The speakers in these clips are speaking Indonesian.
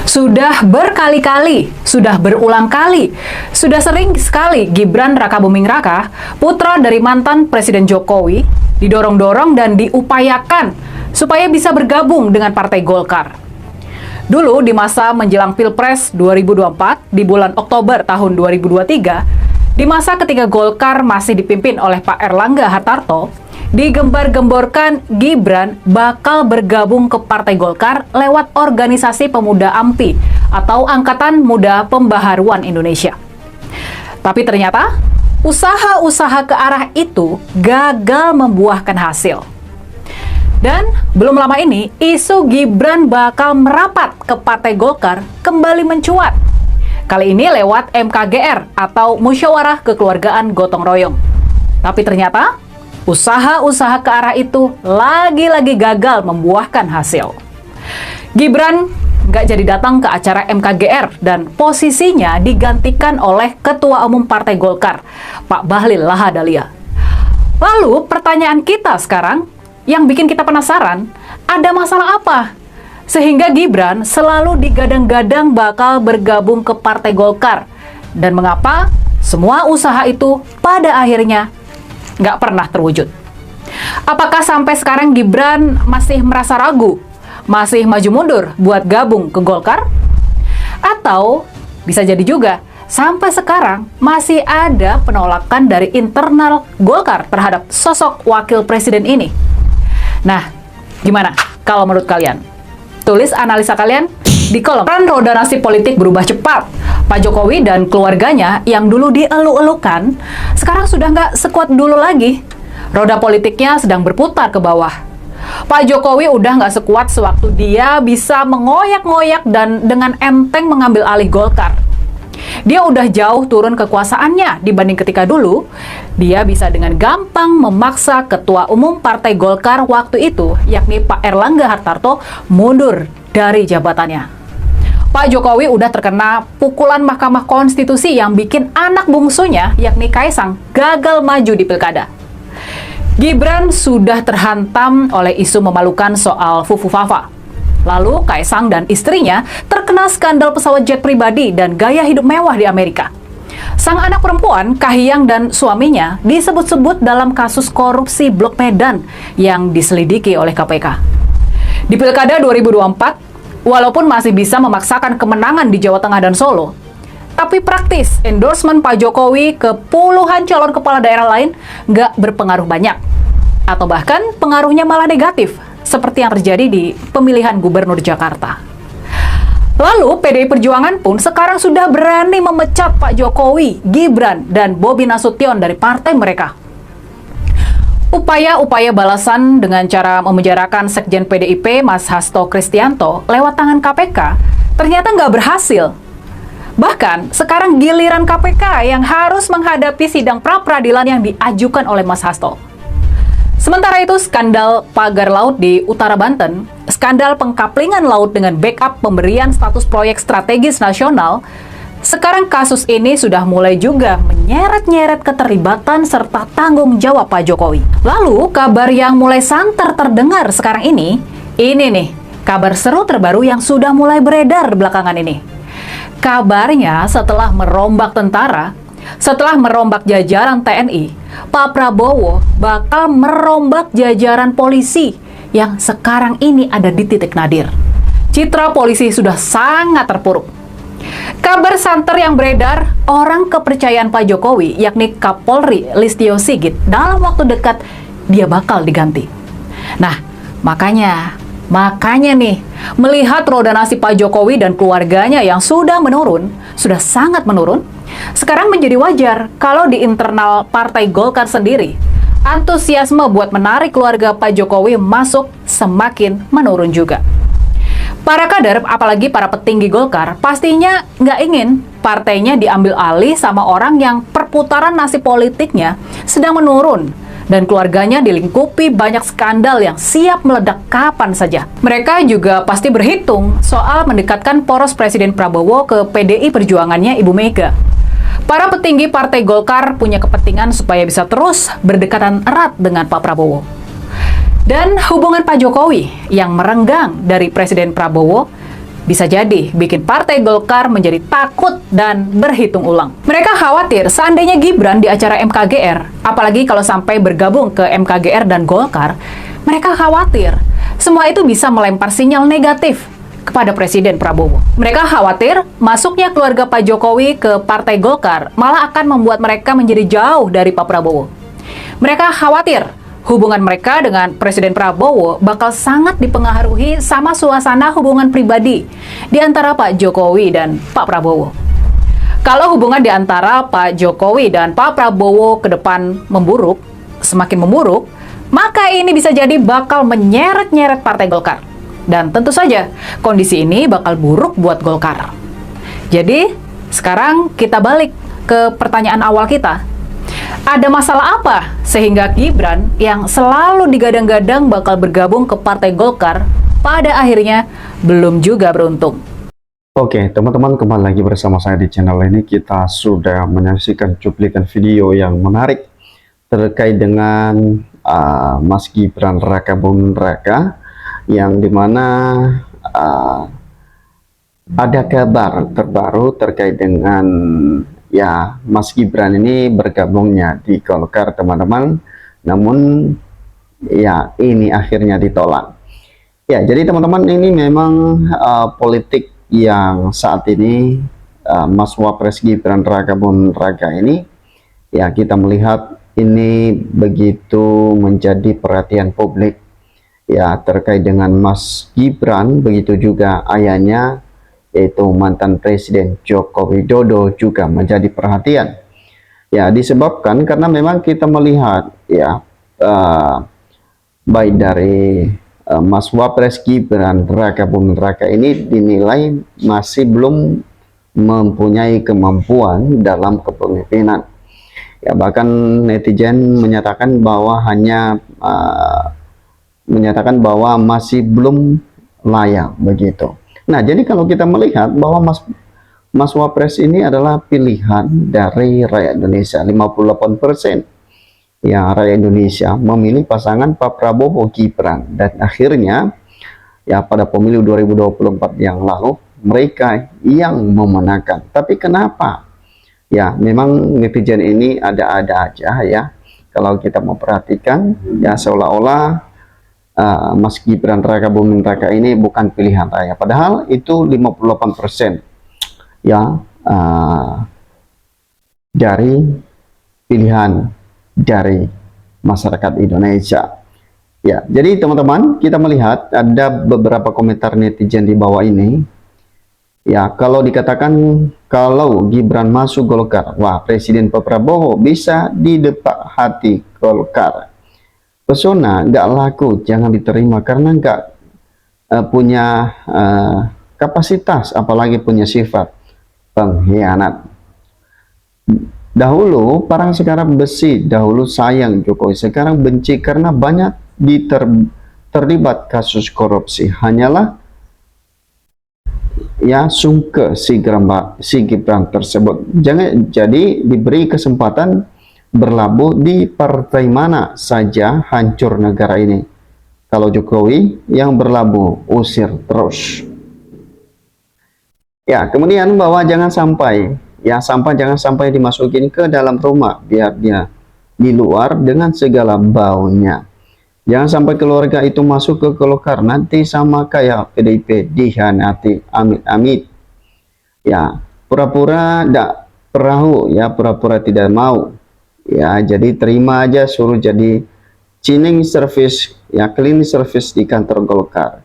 Sudah berkali-kali, sudah berulang kali, sudah sering sekali Gibran Rakabuming Raka, putra dari mantan Presiden Jokowi, didorong-dorong dan diupayakan supaya bisa bergabung dengan Partai Golkar. Dulu di masa menjelang Pilpres 2024 di bulan Oktober tahun 2023, di masa ketika Golkar masih dipimpin oleh Pak Erlangga Hartarto, digembar-gemborkan Gibran bakal bergabung ke Partai Golkar lewat organisasi pemuda AMPI atau Angkatan Muda Pembaharuan Indonesia. Tapi ternyata usaha-usaha ke arah itu gagal membuahkan hasil. Dan belum lama ini isu Gibran bakal merapat ke Partai Golkar kembali mencuat. Kali ini lewat MKGR atau Musyawarah Kekeluargaan Gotong Royong. Tapi ternyata usaha-usaha ke arah itu lagi-lagi gagal membuahkan hasil. Gibran nggak jadi datang ke acara MKGR dan posisinya digantikan oleh Ketua Umum Partai Golkar, Pak Bahlil Lahadalia. Lalu pertanyaan kita sekarang, yang bikin kita penasaran, ada masalah apa? Sehingga Gibran selalu digadang-gadang bakal bergabung ke Partai Golkar. Dan mengapa semua usaha itu pada akhirnya nggak pernah terwujud. Apakah sampai sekarang Gibran masih merasa ragu, masih maju mundur buat gabung ke Golkar? Atau bisa jadi juga sampai sekarang masih ada penolakan dari internal Golkar terhadap sosok wakil presiden ini? Nah, gimana kalau menurut kalian? Tulis analisa kalian di kolom. Peran roda nasi politik berubah cepat. Pak Jokowi dan keluarganya yang dulu dielu-elukan, sekarang sudah nggak sekuat dulu lagi. Roda politiknya sedang berputar ke bawah. Pak Jokowi udah nggak sekuat sewaktu dia bisa mengoyak-ngoyak dan dengan enteng mengambil alih Golkar. Dia udah jauh turun kekuasaannya dibanding ketika dulu. Dia bisa dengan gampang memaksa Ketua Umum Partai Golkar waktu itu, yakni Pak Erlangga Hartarto, mundur dari jabatannya. Pak Jokowi udah terkena pukulan Mahkamah Konstitusi yang bikin anak bungsunya, yakni Kaisang, gagal maju di pilkada. Gibran sudah terhantam oleh isu memalukan soal Fufu Fafa. Lalu Kaisang dan istrinya terkena skandal pesawat jet pribadi dan gaya hidup mewah di Amerika. Sang anak perempuan, Kahiyang dan suaminya disebut-sebut dalam kasus korupsi Blok Medan yang diselidiki oleh KPK. Di Pilkada 2024, walaupun masih bisa memaksakan kemenangan di Jawa Tengah dan Solo, tapi praktis endorsement Pak Jokowi ke puluhan calon kepala daerah lain nggak berpengaruh banyak. Atau bahkan pengaruhnya malah negatif, seperti yang terjadi di pemilihan gubernur Jakarta. Lalu PDI Perjuangan pun sekarang sudah berani memecat Pak Jokowi, Gibran, dan Bobi Nasution dari partai mereka. Upaya-upaya balasan dengan cara memenjarakan Sekjen PDIP Mas Hasto Kristianto lewat tangan KPK ternyata nggak berhasil. Bahkan sekarang giliran KPK yang harus menghadapi sidang pra-peradilan yang diajukan oleh Mas Hasto. Sementara itu, skandal pagar laut di Utara Banten, skandal pengkaplingan laut dengan backup pemberian status proyek strategis nasional, sekarang kasus ini sudah mulai juga menyeret-nyeret keterlibatan serta tanggung jawab Pak Jokowi. Lalu, kabar yang mulai santer terdengar sekarang ini nih, kabar seru terbaru yang sudah mulai beredar belakangan ini. Kabarnya setelah merombak tentara, setelah merombak jajaran TNI, Pak Prabowo bakal merombak jajaran polisi yang sekarang ini ada di titik nadir. Citra polisi sudah sangat terpuruk. Kabar santer yang beredar, orang kepercayaan Pak Jokowi, yakni Kapolri Listio Sigit, dalam waktu dekat dia bakal diganti. Nah, makanya nih, melihat roda nasi Pak Jokowi dan keluarganya yang sudah menurun, sudah sangat menurun, sekarang menjadi wajar kalau di internal Partai Golkar sendiri, antusiasme buat menarik keluarga Pak Jokowi masuk semakin menurun juga. Para kader, apalagi para petinggi Golkar, pastinya nggak ingin partainya diambil alih sama orang yang perputaran nasi politiknya sedang menurun dan keluarganya dilingkupi banyak skandal yang siap meledak kapan saja. Mereka juga pasti berhitung soal mendekatkan poros Presiden Prabowo ke PDI Perjuangannya Ibu Mega. Para petinggi Partai Golkar punya kepentingan supaya bisa terus berdekatan erat dengan Pak Prabowo. Dan hubungan Pak Jokowi yang merenggang dari Presiden Prabowo bisa jadi bikin Partai Golkar menjadi takut dan berhitung ulang. Mereka khawatir seandainya Gibran di acara MKGR, apalagi kalau sampai bergabung ke MKGR dan Golkar, mereka khawatir semua itu bisa melempar sinyal negatif kepada Presiden Prabowo. Mereka khawatir masuknya keluarga Pak Jokowi ke Partai Golkar malah akan membuat mereka menjadi jauh dari Pak Prabowo. Mereka khawatir hubungan mereka dengan Presiden Prabowo bakal sangat dipengaruhi sama suasana hubungan pribadi di antara Pak Jokowi dan Pak Prabowo. Kalau hubungan di antara Pak Jokowi dan Pak Prabowo ke depan semakin memburuk, maka ini bisa jadi bakal menyeret-nyeret Partai Golkar. Dan tentu saja, kondisi ini bakal buruk buat Golkar. Jadi, sekarang kita balik ke pertanyaan awal kita. Ada masalah apa sehingga Gibran yang selalu digadang-gadang bakal bergabung ke Partai Golkar pada akhirnya belum juga beruntung? Oke, teman-teman, kembali lagi bersama saya di channel ini. Kita sudah menyaksikan cuplikan video yang menarik terkait dengan Mas Gibran Raka Buming Raka, yang dimana ada kabar terbaru terkait dengan ya Mas Gibran ini bergabungnya di Golkar, teman-teman. Namun ya ini akhirnya ditolak. Ya, jadi teman-teman, ini memang politik yang saat ini Mas Wapres Gibran Raka Buming Raka ini, ya kita melihat ini begitu menjadi perhatian publik. Ya, terkait dengan Mas Gibran, begitu juga ayahnya, yaitu mantan Presiden Joko Widodo, juga menjadi perhatian. Ya, disebabkan karena memang kita melihat ya baik dari Mas Wapres Gibran Raka Buming Raka ini dinilai masih belum mempunyai kemampuan dalam kepemimpinan. Ya, bahkan netizen menyatakan bahwa masih belum layak begitu. Nah, jadi kalau kita melihat bahwa Mas Wapres ini adalah pilihan dari rakyat Indonesia, 58% ya rakyat Indonesia memilih pasangan Pak Prabowo Gibran, dan akhirnya ya pada pemilu 2024 yang lalu mereka yang memenangkan. Tapi kenapa? Ya, memang netizen ini ada-ada aja ya. Kalau kita memperhatikan ya seolah-olah Mas Gibran Raka Buming Raka ini bukan pilihan raya, padahal itu 58% ya dari pilihan dari masyarakat Indonesia. Ya, jadi teman-teman, kita melihat ada beberapa komentar netizen di bawah ini. Ya, kalau dikatakan kalau Gibran masuk Golkar, wah, Presiden Pak Prabowo bisa didepak hati Golkar. Pesona nggak laku, jangan diterima karena nggak punya kapasitas, apalagi punya sifat pengkhianat. Dahulu parang, sekarang besi. Dahulu sayang Jokowi, sekarang benci karena banyak terlibat kasus korupsi. Hanyalah ya sungke si Gibran tersebut. Jangan jadi diberi kesempatan berlabuh di partai mana saja, hancur negara ini. Kalau Jokowi yang berlabuh, usir terus. Ya, kemudian bahwa jangan sampai ya sampah jangan sampai dimasukin ke dalam rumah, biar dia di luar dengan segala baunya. Jangan sampai keluarga itu masuk ke Golkar, nanti sama kayak PDIP dikhianati, amit-amit. Ya, pura-pura tidak perahu, ya pura-pura tidak mau. Ya, jadi terima aja, suruh jadi cleaning service, ya cleaning service di kantor Golkar.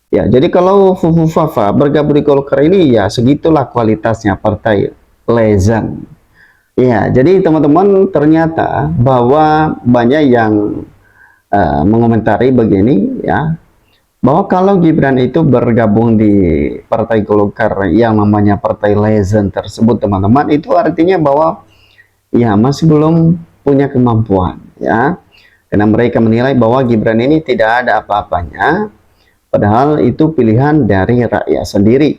Ya, jadi kalau Fufu Fafa bergabung di Golkar ini, ya segitulah kualitasnya partai legend. Ya, jadi teman-teman, ternyata bahwa banyak yang mengomentari begini ya, bahwa kalau Gibran itu bergabung di partai Golkar yang namanya partai legend tersebut, teman-teman, itu artinya bahwa ya masih belum punya kemampuan ya, karena mereka menilai bahwa Gibran ini tidak ada apa-apanya, padahal itu pilihan dari rakyat sendiri.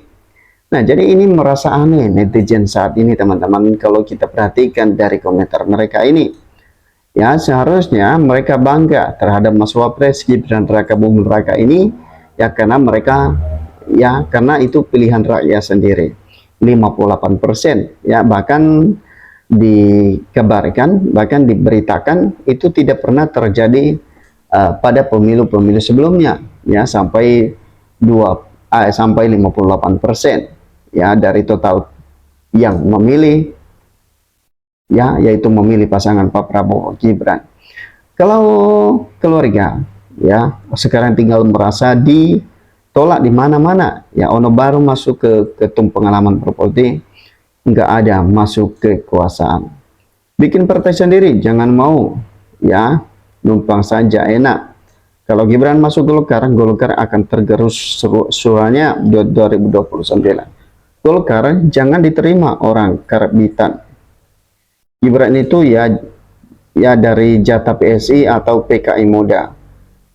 Nah, jadi ini merasa aneh netizen saat ini, teman-teman, kalau kita perhatikan dari komentar mereka ini. Ya, seharusnya mereka bangga terhadap Mas Wapres Gibran Raka Buming Raka ini ya, karena mereka ya, karena itu pilihan rakyat sendiri. 58% ya, bahkan dikabarkan, bahkan diberitakan itu tidak pernah terjadi pada pemilu-pemilu sebelumnya ya, sampai 58% ya dari total yang memilih ya, yaitu memilih pasangan Pak Prabowo Gibran. Kalau keluarga ya sekarang tinggal merasa ditolak di mana-mana ya, ono baru masuk ke ketum pengalaman berpolitik, nggak ada masuk kekuasaan, bikin partai sendiri, jangan mau ya, numpang saja enak. Kalau Gibran masuk Golkar, Golkar akan tergerus suaranya 2029. Golkar jangan diterima orang karabitan. Gibran itu ya dari jatah PSI atau PKI muda.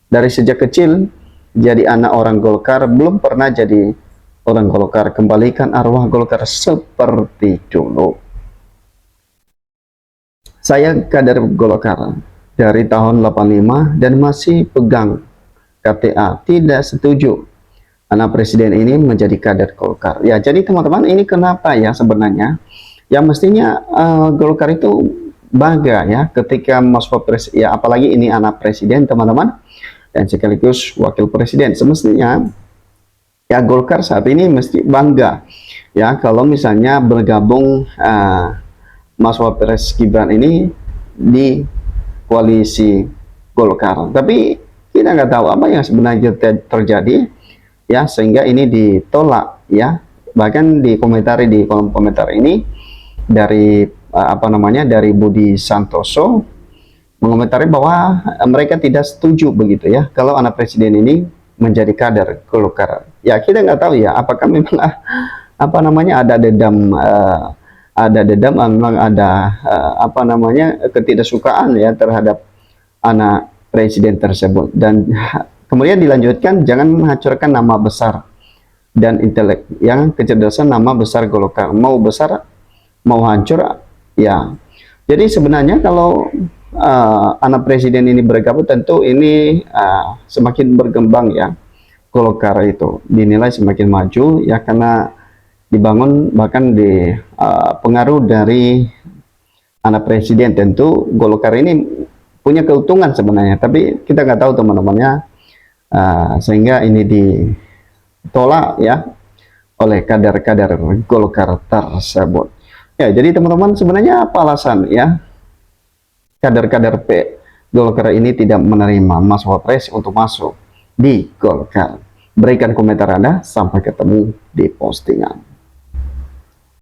Dari sejak kecil jadi anak orang Golkar, belum pernah jadi orang Golkar. Kembalikan arwah Golkar seperti dulu. Saya kader Golkar dari tahun 85 dan masih pegang KTA. Tidak setuju anak presiden ini menjadi kader Golkar. Ya, jadi teman-teman, ini kenapa ya sebenarnya? Ya mestinya Golkar itu bangga ya ketika Mas Wapres, ya apalagi ini anak presiden teman-teman, dan sekaligus wakil presiden. Semestinya ya Golkar saat ini mesti bangga ya kalau misalnya bergabung Mas Wapres Gibran ini di koalisi Golkar. Tapi kita nggak tahu apa yang sebenarnya terjadi ya, sehingga ini ditolak ya. Bahkan dikomentari di kolom komentar ini dari dari Budi Santoso mengomentari bahwa mereka tidak setuju begitu ya kalau anak presiden ini menjadi kader Golkar. Ya kita nggak tahu ya apakah memang ada dendam memang ada ketidaksukaan ya terhadap anak presiden tersebut. Dan kemudian dilanjutkan, jangan menghancurkan nama besar dan intelek yang kecerdasan nama besar Golkar, mau besar mau hancur ya. Jadi sebenarnya kalau anak presiden ini bergabung, tentu ini semakin berkembang ya. Golkar itu dinilai semakin maju ya, karena dibangun bahkan di pengaruh dari anak presiden. Tentu Golkar ini punya keuntungan sebenarnya, tapi kita nggak tahu teman-temannya, sehingga ini ditolak ya oleh kader-kader Golkar tersebut. Ya, jadi teman-teman, sebenarnya apa alasan ya kader-kader Golkar ini tidak menerima Mas Wapres untuk masuk di Golkar? Berikan komentar Anda, sampai ketemu di postingan.